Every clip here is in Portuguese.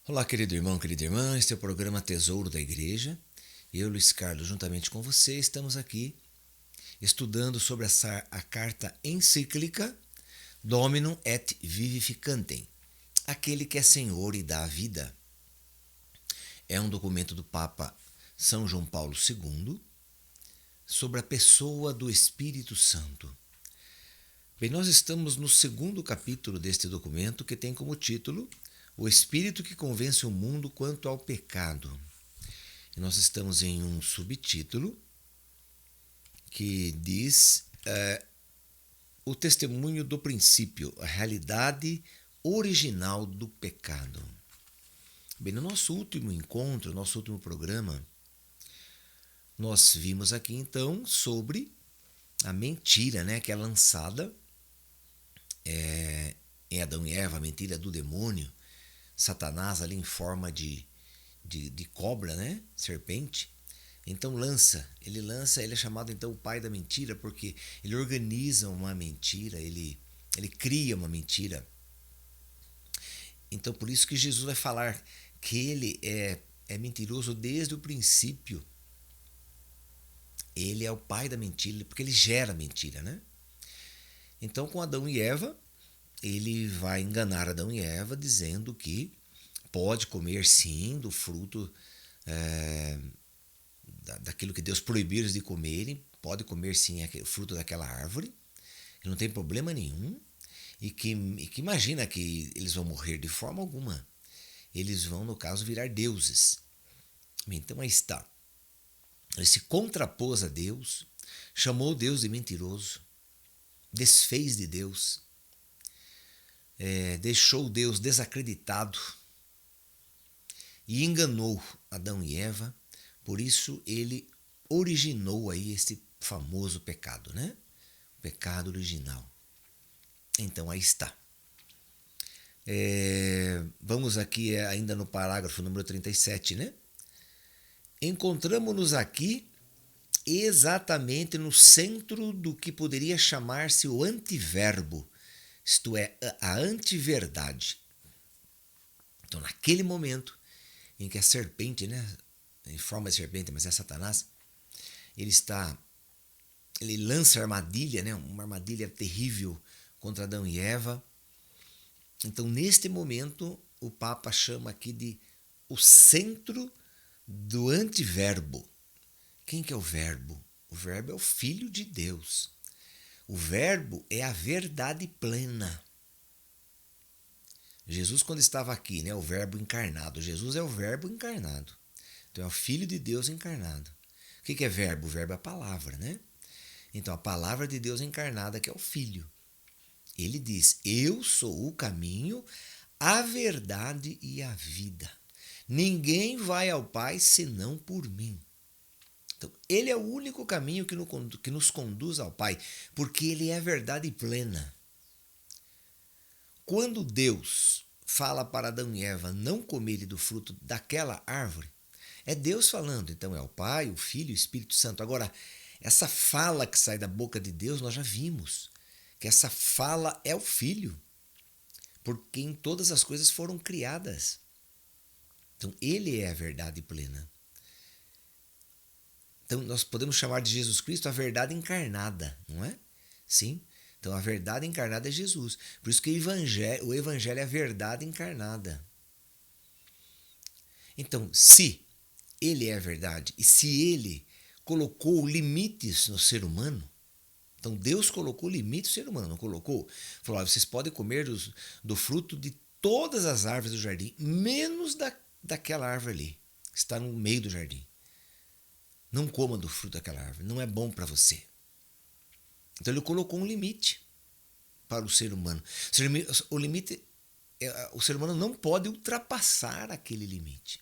Olá, querido irmão, querida irmã, este é o programa Tesouro da Igreja. Eu, Luiz Carlos, juntamente com você, estamos aqui estudando sobre a carta encíclica Dominum et Vivificantem, aquele que é Senhor e dá a vida. É um documento do Papa São João Paulo II sobre a pessoa do Espírito Santo. Bem, nós estamos no segundo capítulo deste documento, que tem como título O Espírito que convence o mundo quanto ao pecado. E nós estamos em um subtítulo que diz o testemunho do princípio, a realidade original do pecado. Bem, no nosso último encontro, nosso último programa, nós vimos aqui então sobre a mentira, que é lançada em Adão e Eva, a mentira do demônio, Satanás ali em forma de cobra, serpente. Então ele é chamado então o pai da mentira, porque ele organiza uma mentira, ele cria uma mentira. Então por isso que Jesus vai falar que ele é mentiroso desde o princípio. Ele é o pai da mentira, porque ele gera mentira, Então com Adão e Eva, ele vai enganar Adão e Eva dizendo que pode comer sim do fruto daquilo que Deus proibiu eles de comerem, pode comer sim o fruto daquela árvore, que não tem problema nenhum, e que imagina que eles vão morrer de forma alguma. Eles vão, no caso, virar deuses. Então aí está. Ele se contrapôs a Deus, chamou Deus de mentiroso, desfez de Deus, deixou Deus desacreditado e enganou Adão e Eva. Por isso ele originou aí este famoso pecado, O pecado original. Então aí está. Vamos aqui ainda no parágrafo número 37, Encontramos-nos aqui exatamente no centro do que poderia chamar-se o antiverbo, isto é, a antiverdade. Então, naquele momento em que a serpente, em forma de serpente, mas é Satanás, ele lança armadilha, uma armadilha terrível contra Adão e Eva. Então, neste momento, o Papa chama aqui de o centro do antiverbo. Quem que é o verbo? O verbo é o Filho de Deus. O verbo é a verdade plena. Jesus, quando estava aqui, o verbo encarnado. Jesus é o verbo encarnado. Então é o Filho de Deus encarnado. O que é verbo? O verbo é a palavra, Então a palavra de Deus encarnada, que é o Filho. Ele diz: eu sou o caminho, a verdade e a vida. Ninguém vai ao Pai senão por mim. Então, ele é o único caminho que nos conduz ao Pai, porque ele é a verdade plena. Quando Deus fala para Adão e Eva não comerem do fruto daquela árvore, é Deus falando. Então é o Pai, o Filho e o Espírito Santo. Agora, essa fala que sai da boca de Deus, nós já vimos que essa fala é o Filho, por quem todas as coisas foram criadas. Então ele é a verdade plena. Então nós podemos chamar de Jesus Cristo a verdade encarnada, não é? Sim. Então a verdade encarnada é Jesus. Por isso que o Evangelho é a verdade encarnada. Então, se ele é a verdade e se ele colocou limites no ser humano, então Deus colocou limites no ser humano, não colocou? Falou: vocês podem comer do fruto de todas as árvores do jardim, menos daquela árvore ali, que está no meio do jardim. Não coma do fruto daquela árvore, não é bom para você. Então ele colocou um limite para o ser humano. O limite, o ser humano não pode ultrapassar aquele limite.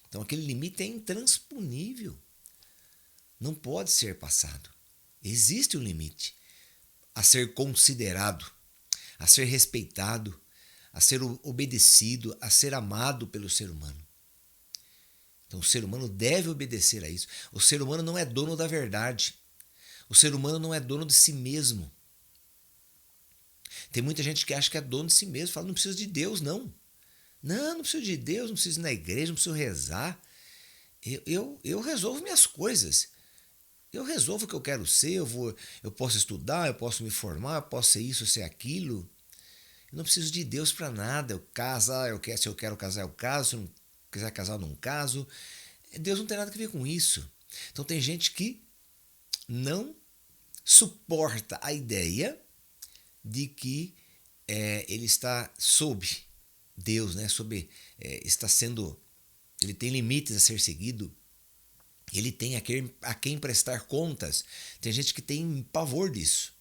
Então aquele limite é intransponível. Não pode ser passado. Existe um limite a ser considerado, a ser respeitado, a ser obedecido, a ser amado pelo ser humano. Então o ser humano deve obedecer a isso. O ser humano não é dono da verdade. O ser humano não é dono de si mesmo. Tem muita gente que acha que é dono de si mesmo, fala: não precisa de Deus, não. Não preciso de Deus, não preciso ir na igreja, não preciso rezar. Eu resolvo minhas coisas. Eu resolvo o que eu quero ser, eu posso estudar, eu posso me formar, eu posso ser isso, ser aquilo. Eu não preciso de Deus para nada. Eu casar, se eu quero casar, eu caso. Se eu não quiser casar, eu não caso. Deus não tem nada a ver com isso. Então tem gente que não suporta a ideia de que ele está sob Deus, né? Está sendo, ele tem limites a ser seguido. Ele tem a quem prestar contas. Tem gente que tem pavor disso.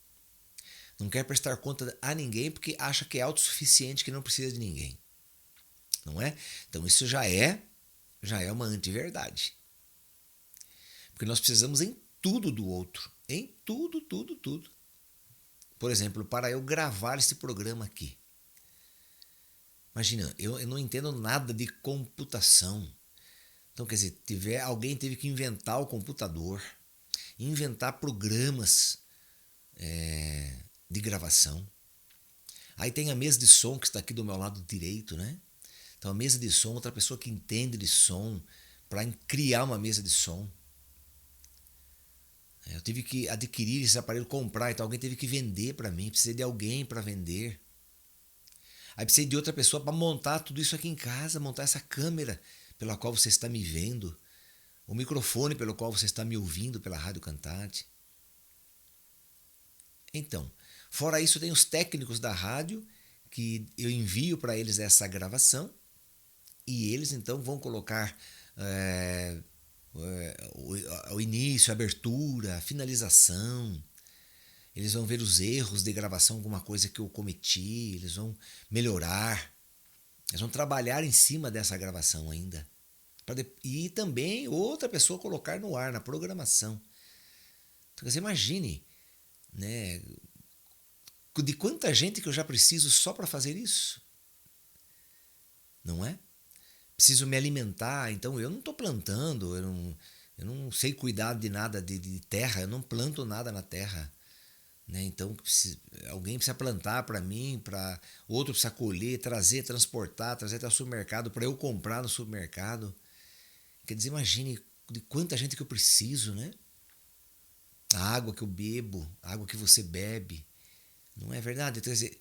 Não quer prestar conta a ninguém porque acha que é autossuficiente, que não precisa de ninguém. Não é? Então isso já é uma antiverdade. Porque nós precisamos em tudo do outro. Em tudo, tudo, tudo. Por exemplo, para eu gravar esse programa aqui. Imagina, eu não entendo nada de computação. Então, quer dizer, alguém teve que inventar o computador, inventar programas de gravação. Aí tem a mesa de som que está aqui do meu lado direito, né? Então, a mesa de som, outra pessoa que entende de som, para criar uma mesa de som. Eu tive que adquirir esse aparelho, comprar, então alguém teve que vender para mim, precisei de alguém para vender. Aí precisei de outra pessoa para montar tudo isso aqui em casa, montar essa câmera pela qual você está me vendo, o microfone pelo qual você está me ouvindo pela Rádio Cantate. Então, fora isso, tem os técnicos da rádio que eu envio para eles essa gravação e eles então vão colocar o início, a abertura, a finalização. Eles vão ver os erros de gravação, alguma coisa que eu cometi, eles vão melhorar. Eles vão trabalhar em cima dessa gravação ainda. E também outra pessoa colocar no ar, na programação. Então, você imagine, né, de quanta gente que eu já preciso só para fazer isso. Não é? Preciso me alimentar, então eu não estou plantando, eu não sei cuidar de nada de terra, eu não planto nada na terra. Né? Então alguém precisa plantar para mim, outro precisa colher, trazer, transportar, trazer até o supermercado para eu comprar no supermercado. Quer dizer, imagine de quanta gente que eu preciso, né? A água que eu bebo, a água que você bebe. Não é verdade? Quer dizer,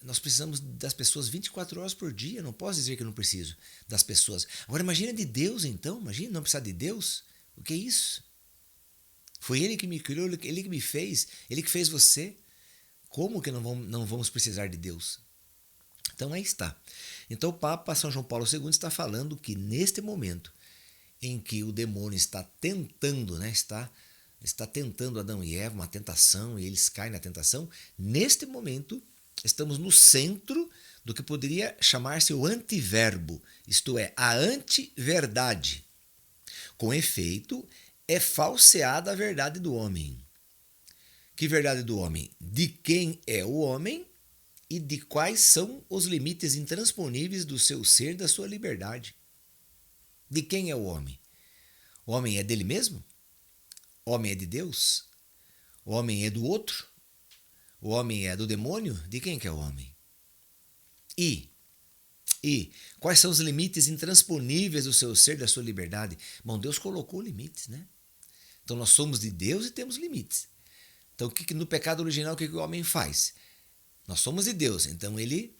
nós precisamos das pessoas 24 horas por dia. Não posso dizer que eu não preciso das pessoas. Agora imagina de Deus então. Imagina não precisar de Deus. O que é isso? Foi Ele que me criou, Ele que me fez, Ele que fez você. Como que não vamos precisar de Deus? Então aí está. Então o Papa São João Paulo II está falando que neste momento em que o demônio está tentando, né, está tentando Adão e Eva, uma tentação, e eles caem na tentação, neste momento estamos no centro do que poderia chamar-se o antiverbo, isto é, a antiverdade. Com efeito, é falseada a verdade do homem. Que verdade do homem? De quem é o homem e de quais são os limites intransponíveis do seu ser, da sua liberdade. De quem é o homem? O homem é dele mesmo? O homem é de Deus? O homem é do outro? O homem é do demônio? De quem que é o homem? E quais são os limites intransponíveis do seu ser, da sua liberdade? Bom, Deus colocou limites, né? Então nós somos de Deus e temos limites. Então no pecado original o que o homem faz? Nós somos de Deus, então ele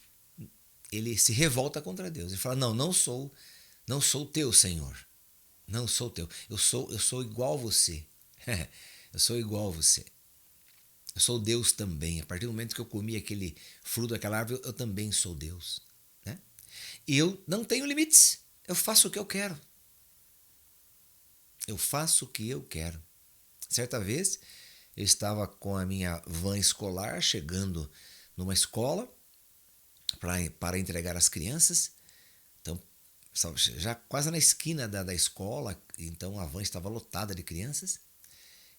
se revolta contra Deus. Ele fala, não sou teu, Senhor. Não sou teu. Eu sou igual a você. Eu sou igual a você. Eu sou Deus também. A partir do momento que eu comi aquele fruto daquela árvore, eu também sou Deus. Né? E eu não tenho limites. Eu faço o que eu quero. Eu faço o que eu quero. Certa vez, eu estava com a minha van escolar chegando numa escola para entregar as crianças. Então, já quase na esquina da escola, então a van estava lotada de crianças.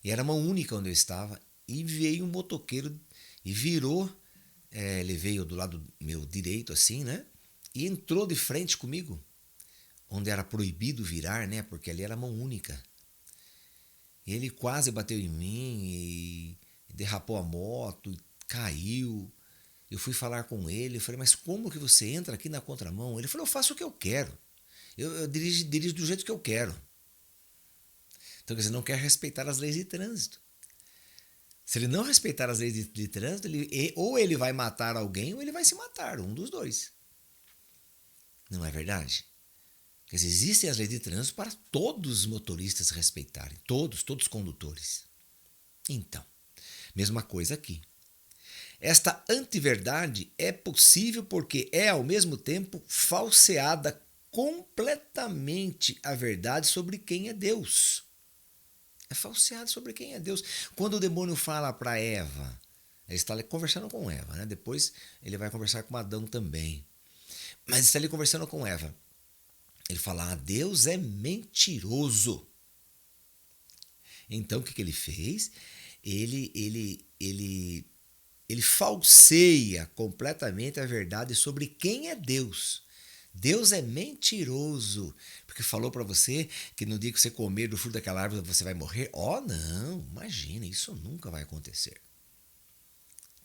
E era mão única onde eu estava. E veio um motoqueiro e virou. Ele veio do lado meu direito, assim, né? E entrou de frente comigo, onde era proibido virar, né? Porque ali era mão única. Ele quase bateu em mim e derrapou a moto, caiu. Eu fui falar com ele, eu falei, mas como que você entra aqui na contramão? Ele falou, eu faço o que eu quero. Eu dirijo do jeito que eu quero. Então, quer dizer, não quer respeitar as leis de trânsito. Se ele não respeitar as leis de trânsito, ou ele vai matar alguém ou ele vai se matar, um dos dois. Não é verdade? Quer dizer, existem as leis de trânsito para todos os motoristas respeitarem, todos os condutores. Então, mesma coisa aqui. Esta antiverdade é possível porque é, ao mesmo tempo, falseada completamente a verdade sobre quem é Deus. É falseado sobre quem é Deus. Quando o demônio fala para Eva, ele está conversando com Eva, né? Depois ele vai conversar com Adão também. Mas está ali conversando com Eva. Ele fala, Deus é mentiroso. Então o que ele fez? Ele falseia completamente a verdade sobre quem é Deus. Deus é mentiroso, porque falou para você que no dia que você comer do fruto daquela árvore você vai morrer. Oh, não, imagina, isso nunca vai acontecer.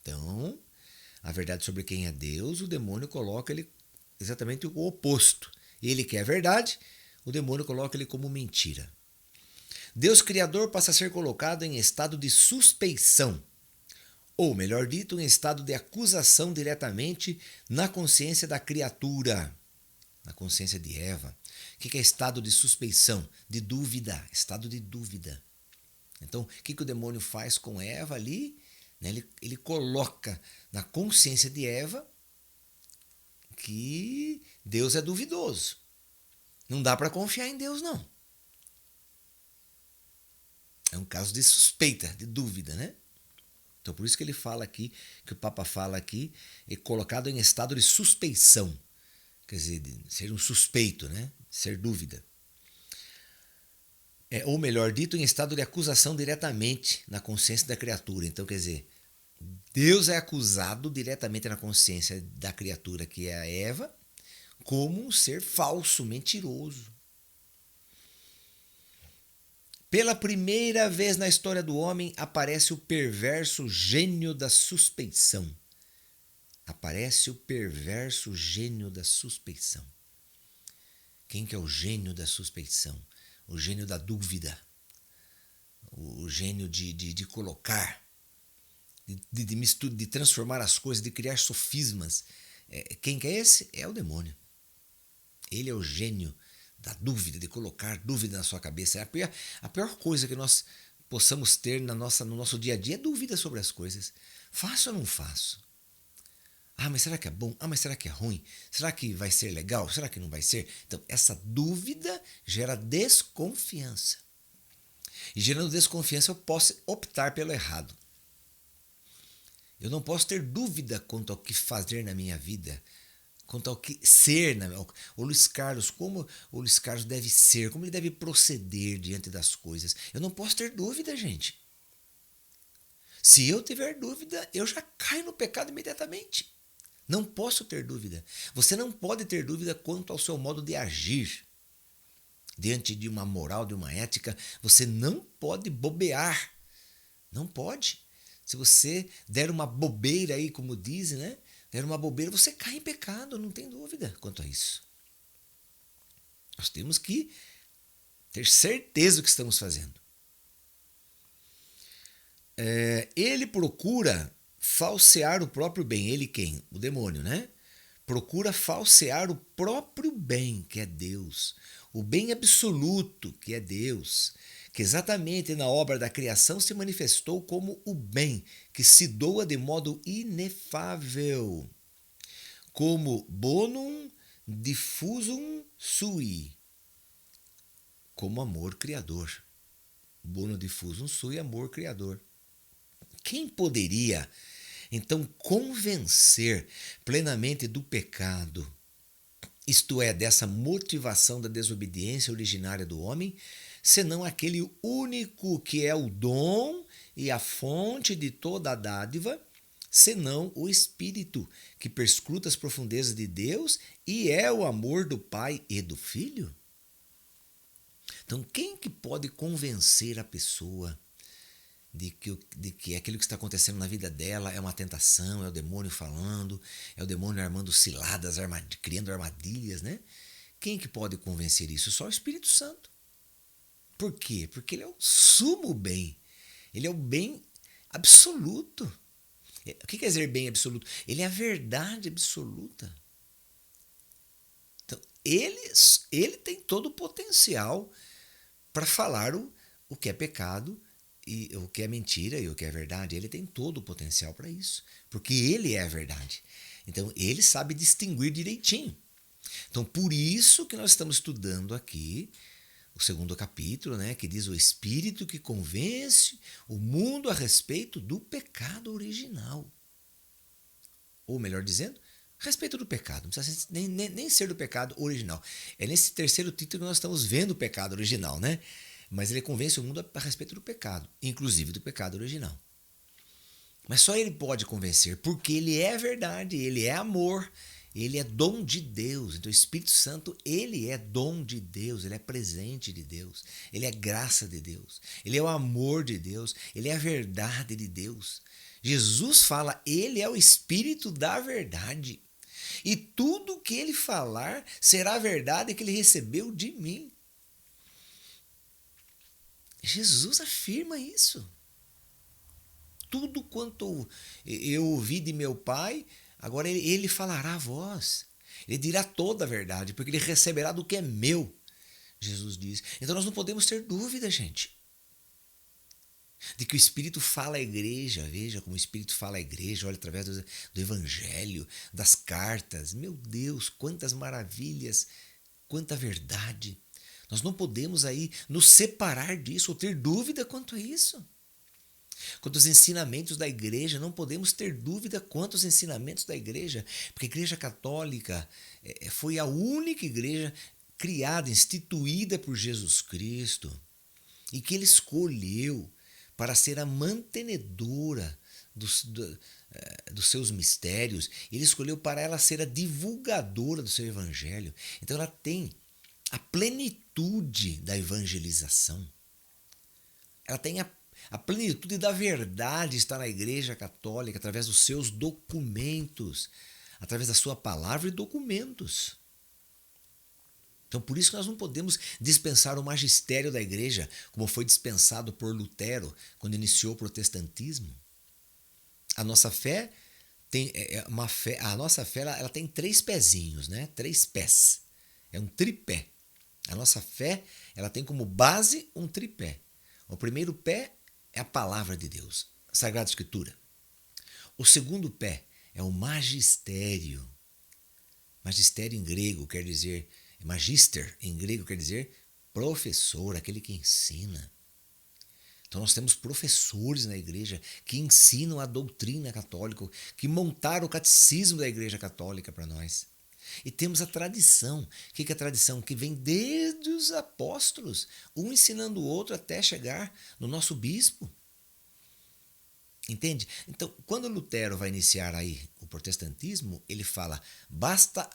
Então, a verdade sobre quem é Deus, o demônio coloca ele exatamente o oposto. Ele quer a verdade, o demônio coloca ele como mentira. Deus Criador passa a ser colocado em estado de suspeição, ou melhor dito, em estado de acusação diretamente na consciência da criatura, na consciência de Eva. O que é estado de suspeição? De dúvida, estado de dúvida. Então, o que o demônio faz com Eva ali? Ele coloca na consciência de Eva que Deus é duvidoso. Não dá para confiar em Deus, não. É um caso de suspeita, de dúvida, né? Então, por isso que ele fala aqui, que o Papa fala aqui, é colocado em estado de suspeição. Quer dizer, ser um suspeito, né? Ser dúvida. Ou melhor dito, em estado de acusação diretamente na consciência da criatura. Então, quer dizer, Deus é acusado diretamente na consciência da criatura, que é a Eva, como um ser falso, mentiroso. Pela primeira vez na história do homem, aparece o perverso gênio da suspeição. Aparece o perverso gênio da suspeição. Quem que é o gênio da suspeição? O gênio da dúvida. O gênio de colocar, de transformar as coisas, de criar sofismas. Quem que é esse? É o demônio. Ele é o gênio da dúvida, de colocar dúvida na sua cabeça. A pior coisa que nós possamos ter no nosso dia a dia é dúvida sobre as coisas. Faço ou não faço? Ah, mas será que é bom? Ah, mas será que é ruim? Será que vai ser legal? Será que não vai ser? Então, essa dúvida gera desconfiança. E gerando desconfiança, eu posso optar pelo errado. Eu não posso ter dúvida quanto ao que fazer na minha vida, quanto ao que ser. O Luiz Carlos, como o Luiz Carlos deve ser, como ele deve proceder diante das coisas. Eu não posso ter dúvida, gente. Se eu tiver dúvida, eu já caio no pecado imediatamente. Não posso ter dúvida. Você não pode ter dúvida quanto ao seu modo de agir. Diante de uma moral, de uma ética, você não pode bobear. Não pode. Se você der uma bobeira aí, como dizem, né? Der uma bobeira, você cai em pecado, não tem dúvida quanto a isso. Nós temos que ter certeza do que estamos fazendo. Ele procura falsear o próprio bem. Ele quem? O demônio, né? Procura falsear o próprio bem, que é Deus. O bem absoluto, que é Deus. Que exatamente na obra da criação se manifestou como o bem, que se doa de modo inefável. Como bonum diffusum sui. Como amor criador. Bonum diffusum sui, amor criador. Quem poderia, então, convencer plenamente do pecado, isto é, dessa motivação da desobediência originária do homem, senão aquele único que é o dom e a fonte de toda a dádiva, senão o Espírito, que perscruta as profundezas de Deus e é o amor do Pai e do Filho? Então, quem que pode convencer a pessoa de que aquilo que está acontecendo na vida dela é uma tentação, é o demônio falando, é o demônio armando ciladas, criando armadilhas, né? Quem que pode convencer isso? Só o Espírito Santo. Por quê? Porque ele é o sumo bem. Ele é o bem absoluto. O que quer dizer bem absoluto? Ele é a verdade absoluta. Então, ele tem todo o potencial para falar o que é pecado e o que é mentira e o que é verdade. Ele tem todo o potencial para isso, porque ele é a verdade. Então, ele sabe distinguir direitinho. Então, por isso que nós estamos estudando aqui o segundo capítulo, né, que diz o Espírito que convence o mundo a respeito do pecado original. Ou melhor dizendo, a respeito do pecado. Não precisa nem ser do pecado original. É nesse terceiro título que nós estamos vendo o pecado original, né? Mas ele convence o mundo a respeito do pecado, inclusive do pecado original. Mas só ele pode convencer, porque ele é verdade, ele é amor, ele é dom de Deus. Então o Espírito Santo, ele é dom de Deus, ele é presente de Deus, ele é graça de Deus, ele é o amor de Deus, ele é a verdade de Deus. Jesus fala, ele é o Espírito da verdade. E tudo que ele falar será a verdade que ele recebeu de mim. Jesus afirma isso. Tudo quanto eu ouvi de meu Pai, agora ele falará a vós. Ele dirá toda a verdade, porque ele receberá do que é meu, Jesus diz. Então nós não podemos ter dúvida, gente, de que o Espírito fala à igreja. Veja como o Espírito fala à igreja, olha, através do Evangelho, das cartas. Meu Deus, quantas maravilhas, quanta verdade. Nós não podemos aí nos separar disso ou ter dúvida quanto a isso. Quanto aos ensinamentos da igreja, não podemos ter dúvida quanto aos ensinamentos da igreja, porque a Igreja Católica foi a única igreja criada, instituída por Jesus Cristo e que ele escolheu para ser a mantenedora dos seus mistérios. Ele escolheu para ela ser a divulgadora do seu evangelho. Então ela tem a plenitude da evangelização. Ela tem a plenitude da verdade está na Igreja Católica através dos seus documentos, através da sua palavra e documentos. Então, por isso que nós não podemos dispensar o magistério da Igreja, como foi dispensado por Lutero quando iniciou o protestantismo. A nossa fé tem ela tem 3 pezinhos, né? 3 pés. É um tripé. A nossa fé, ela tem como base um tripé. O primeiro pé é a palavra de Deus, a Sagrada Escritura. O segundo pé é o magistério. Magistério em grego quer dizer, magister em grego quer dizer professor, aquele que ensina. Então nós temos professores na igreja que ensinam a doutrina católica, que montaram o catecismo da Igreja Católica para nós. E temos a tradição. O que é a tradição? Que vem desde os apóstolos, um ensinando o outro até chegar no nosso bispo. Entende? Então, quando Lutero vai iniciar aí o protestantismo, ele fala, basta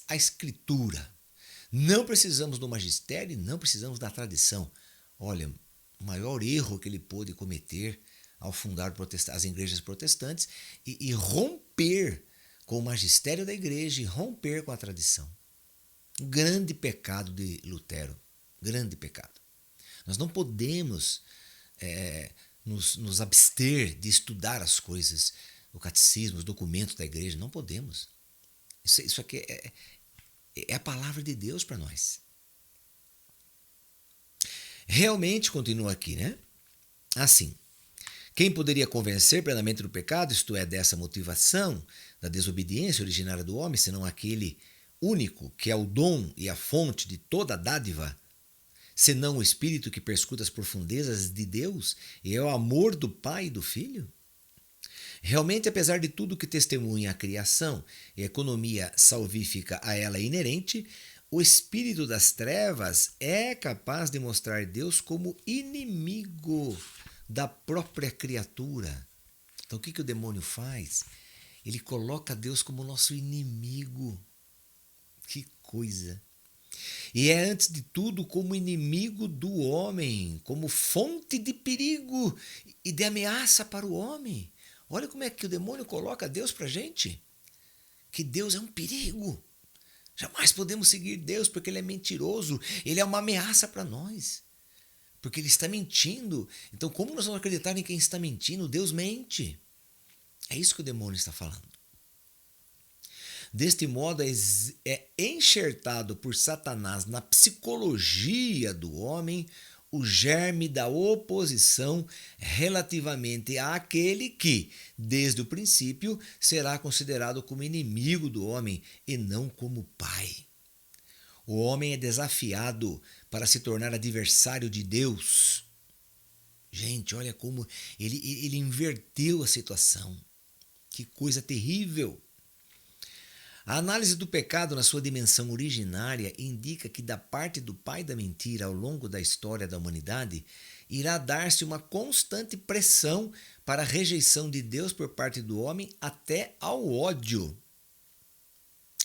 a escritura. Não precisamos do magistério, não precisamos da tradição. Olha, o maior erro que ele pôde cometer ao fundar as igrejas protestantes e romper com o magistério da igreja e romper com a tradição. Um grande pecado de Lutero. Grande pecado. Nós não podemos nos abster de estudar as coisas, o catecismo, os documentos da igreja. Não podemos. Isso aqui é a palavra de Deus para nós. Realmente, continua aqui, né? Assim, quem poderia convencer plenamente do pecado, isto é, dessa motivação da desobediência originária do homem, senão aquele único que é o dom e a fonte de toda a dádiva, senão o Espírito que perscruta as profundezas de Deus e é o amor do Pai e do Filho? Realmente, apesar de tudo que testemunha a criação e a economia salvífica a ela inerente, o espírito das trevas é capaz de mostrar Deus como inimigo da própria criatura. Então o que o demônio faz? Ele coloca Deus como nosso inimigo. Que coisa! e é, antes de tudo, como inimigo do homem, como fonte de perigo e de ameaça para o homem. Olha como é que o demônio coloca Deus para a gente. Que Deus é um perigo. Jamais podemos seguir Deus porque Ele é mentiroso. Ele é uma ameaça para nós. Porque Ele está mentindo. Então, como nós vamos acreditar em quem está mentindo? Deus mente. É isso que o demônio está falando. Deste modo, é enxertado por Satanás na psicologia do homem o germe da oposição relativamente àquele que, desde o princípio, será considerado como inimigo do homem e não como pai. O homem é desafiado para se tornar adversário de Deus. Gente, olha como ele inverteu a situação. Que coisa terrível! A análise do pecado na sua dimensão originária indica que da parte do pai da mentira ao longo da história da humanidade irá dar-se uma constante pressão para a rejeição de Deus por parte do homem até ao ódio.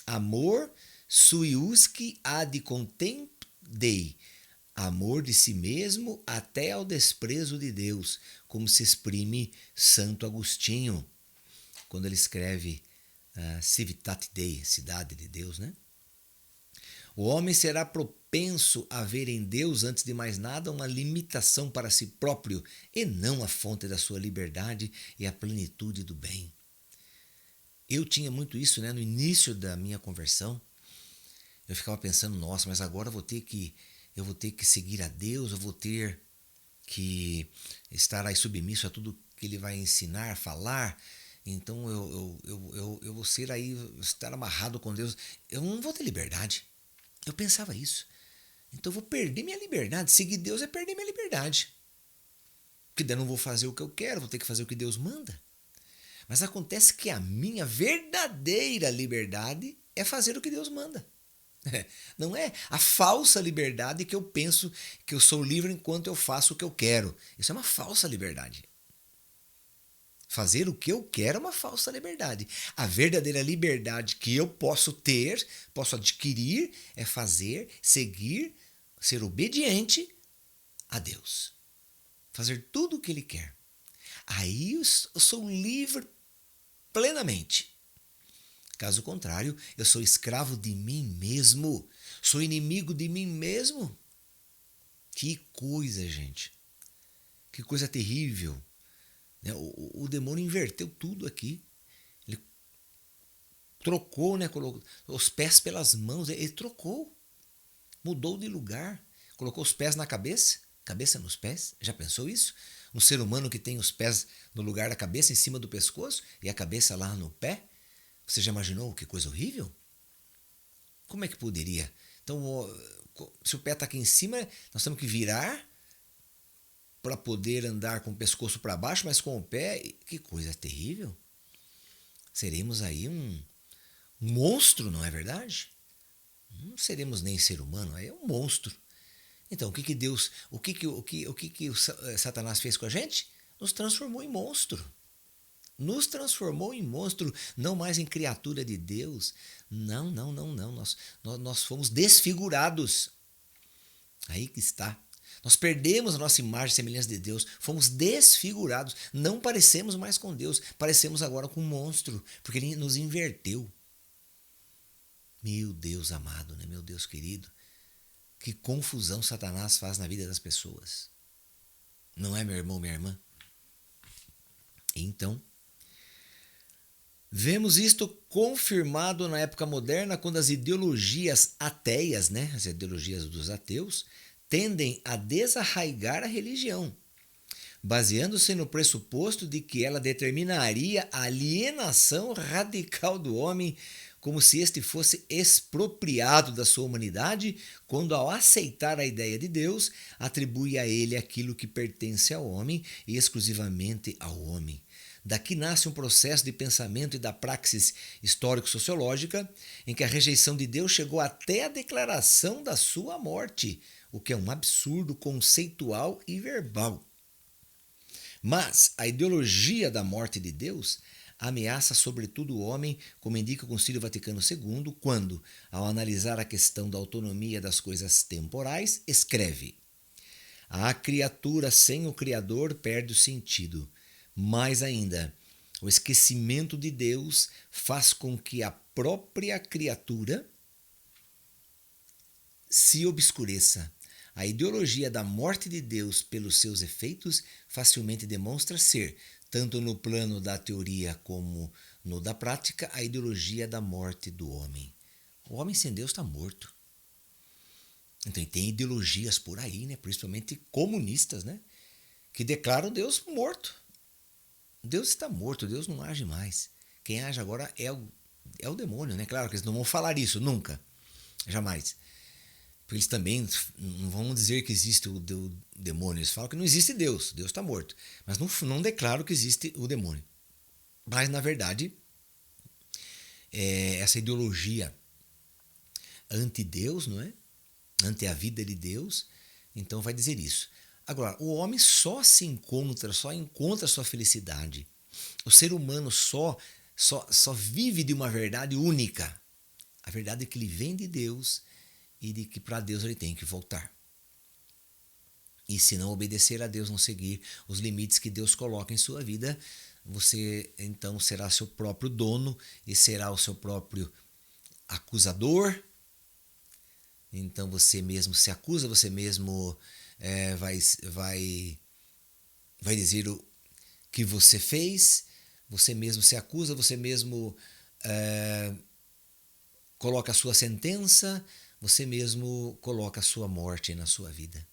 Amor suiusque ad contempt Dei. Amor de si mesmo até ao desprezo de Deus, como se exprime Santo Agostinho, quando ele escreve Civitate Dei, cidade de Deus, né? O homem será propenso a ver em Deus, antes de mais nada, uma limitação para si próprio e não a fonte da sua liberdade e a plenitude do bem. Eu tinha muito isso, né? No início da minha conversão, eu ficava pensando, nossa, mas agora eu vou ter que seguir a Deus, eu vou ter que estar aí submisso a tudo que Ele vai ensinar, falar. Então eu vou ser aí, estar amarrado com Deus. Eu não vou ter liberdade. Eu pensava isso. Então eu vou perder minha liberdade. Seguir Deus é perder minha liberdade. Porque daí eu não vou fazer o que eu quero, vou ter que fazer o que Deus manda. Mas acontece que a minha verdadeira liberdade é fazer o que Deus manda. Não é a falsa liberdade que eu penso que eu sou livre enquanto eu faço o que eu quero. Isso é uma falsa liberdade. Fazer o que eu quero é uma falsa liberdade. A verdadeira liberdade que eu posso ter, posso adquirir, é fazer, seguir, ser obediente a Deus. Fazer tudo o que Ele quer. Aí eu sou livre plenamente. Caso contrário, eu sou escravo de mim mesmo. Sou inimigo de mim mesmo. Que coisa, gente. Que coisa terrível. O demônio inverteu tudo aqui. Ele trocou, né? Colocou os pés pelas mãos. Ele trocou. Mudou de lugar. Colocou os pés na cabeça. Cabeça nos pés. Já pensou isso? Um ser humano que tem os pés no lugar da cabeça, em cima do pescoço, e a cabeça lá no pé. Você já imaginou que coisa horrível? Como é que poderia? Então, se o pé está aqui em cima, nós temos que virar para poder andar com o pescoço para baixo, mas com o pé. Que coisa terrível. Seremos aí um monstro, não é verdade? Não seremos nem ser humano, aí é um monstro. Então, o que Satanás fez com a gente? Nos transformou em monstro. Nos transformou em monstro, não mais em criatura de Deus. Não. Nós fomos desfigurados. Aí que está. Nós perdemos a nossa imagem e semelhança de Deus. Fomos desfigurados. Não parecemos mais com Deus. Parecemos agora com um monstro, porque Ele nos inverteu. Meu Deus amado, né? Meu Deus querido. Que confusão Satanás faz na vida das pessoas. Não é, meu irmão, minha irmã? Então, vemos isto confirmado na época moderna, quando as ideologias ateias, né, as ideologias dos ateus, tendem a desarraigar a religião, baseando-se no pressuposto de que ela determinaria a alienação radical do homem, como se este fosse expropriado da sua humanidade, quando, ao aceitar a ideia de Deus, atribui a ele aquilo que pertence ao homem e exclusivamente ao homem. Daqui nasce um processo de pensamento e da praxis histórico-sociológica em que a rejeição de Deus chegou até a declaração da sua morte, o que é um absurdo conceitual e verbal. Mas a ideologia da morte de Deus ameaça sobretudo o homem, como indica o Concílio Vaticano II, quando, ao analisar a questão da autonomia das coisas temporais, escreve: a criatura sem o Criador perde o sentido. Mais ainda, o esquecimento de Deus faz com que a própria criatura se obscureça. A ideologia da morte de Deus pelos seus efeitos facilmente demonstra ser, tanto no plano da teoria como no da prática, a ideologia da morte do homem. O homem sem Deus está morto. Então tem ideologias por aí, né, principalmente comunistas, né, que declaram Deus morto. Deus está morto, Deus não age mais. Quem age agora é o demônio, né? Claro que eles não vão falar isso, nunca, jamais. Porque eles também não vão dizer que existe o demônio, eles falam que não existe Deus, Deus está morto. Mas não declaram que existe o demônio. Mas, na verdade, essa ideologia anti-Deus, não é? Ante a vida de Deus, então vai dizer isso. Agora, o homem só encontra sua felicidade. O ser humano só vive de uma verdade única. A verdade é que ele vem de Deus e de que para Deus ele tem que voltar. E se não obedecer a Deus, não seguir os limites que Deus coloca em sua vida, você então será seu próprio dono e será o seu próprio acusador. Então você mesmo se acusa, você mesmo vai dizer o que você fez, você mesmo se acusa, você mesmo coloca a sua sentença, você mesmo coloca a sua morte na sua vida.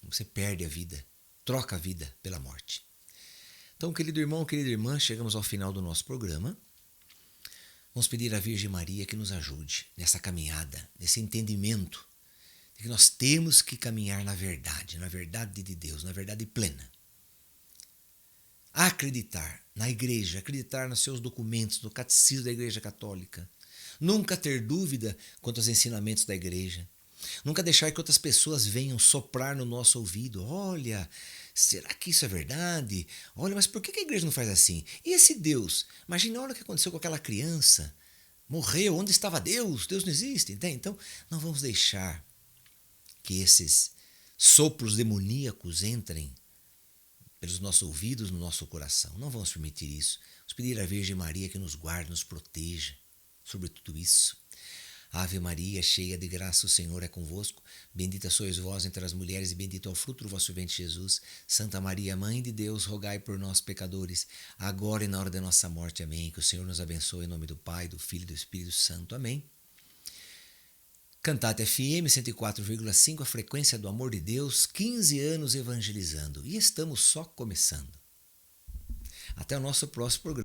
Você perde a vida, troca a vida pela morte. Então, querido irmão, querida irmã, chegamos ao final do nosso programa. Vamos pedir à Virgem Maria que nos ajude nessa caminhada, nesse entendimento de que nós temos que caminhar na verdade de Deus, na verdade plena. Acreditar na igreja, acreditar nos seus documentos, no catecismo da Igreja Católica. Nunca ter dúvida quanto aos ensinamentos da igreja. Nunca deixar que outras pessoas venham soprar no nosso ouvido. Olha, será que isso é verdade? Olha, mas por que a igreja não faz assim? E esse Deus? Imagina a hora que aconteceu com aquela criança. Morreu, onde estava Deus? Deus não existe, entende? Então, não vamos deixar que esses sopros demoníacos entrem pelos nossos ouvidos no nosso coração. Não vamos permitir isso. Vamos pedir à Virgem Maria que nos guarde, nos proteja sobre tudo isso. Ave Maria, cheia de graça, o Senhor é convosco. Bendita sois vós entre as mulheres e bendito é o fruto do vosso ventre, Jesus. Santa Maria, Mãe de Deus, rogai por nós, pecadores, agora e na hora da nossa morte. Amém. Que o Senhor nos abençoe em nome do Pai, do Filho e do Espírito Santo. Amém. Cantate FM 104,5, a frequência do amor de Deus, 15 anos evangelizando. E estamos só começando. Até o nosso próximo programa.